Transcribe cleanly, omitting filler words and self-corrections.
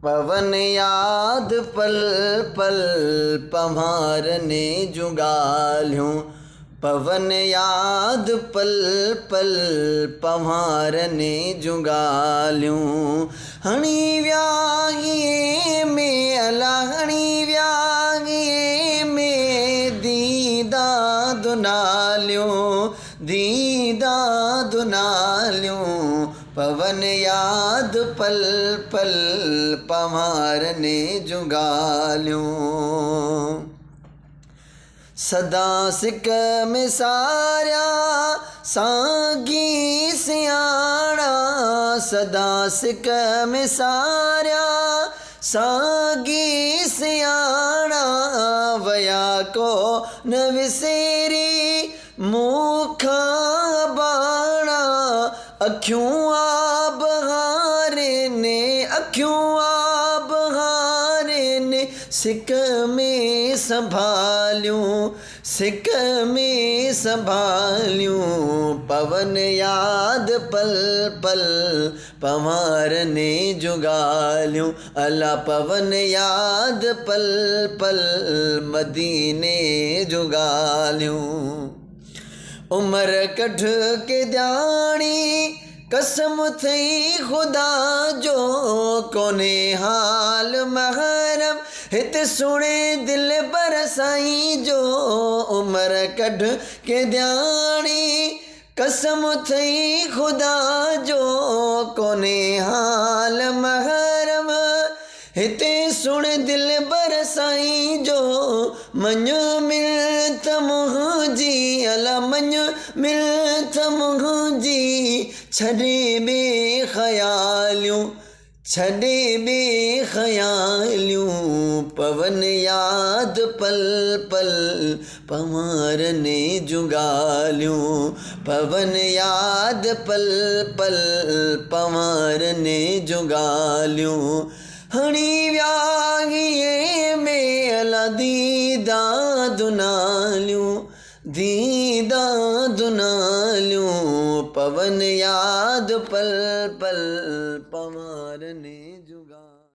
पवन याद पल पल पम्हारने जुगाल्यूं। पवन याद पल पल पम्हारने जुगाल्यूं। हणी व्यागिए में अला हणी व्यागिए में दीदा दुनाल्यूं दीदा दुनाल्यूं। पवन याद पल पल पम्हारने जुगाल्यूं। सदा सिक में सारिया सागी सियाणा। सदा सिक में सारिया सागी सियाणा। वया को न विसेरी मुखा बाणा। अखियों आब हारे ने अखियों आब हारे ने सिक में संभाल्यूं सिक में संभाल्यूं। पवन याद पल पल पम्हारने जुगाल्यूं। अला पवन याद पल पल मदीने जुगाल्यूं। उम्र कढ के ध्याणी कसम थई खुदा जो कोने हाल महरम हित सुने दिल बरसाई जो। उम्र कढ के ध्याणी कसम थई खुदा जो कोने हाल महरम हिते सुन दिल बरसाई जो। मन मिलत मुंहिंजी अला मन मिलत मुंहिंजी छॾे बेख़यालियूं छॾे बेख़यालियूं। पवन याद पल पल पम्हारने जुगाल्यूं। पवन याद पल पल पम्हारने जुगाल्यूं। हणी व्यागिए में अला दीदा दुनाल्यूं दीदा दुनाल्यूं। पवन याद पल पल पम्हारने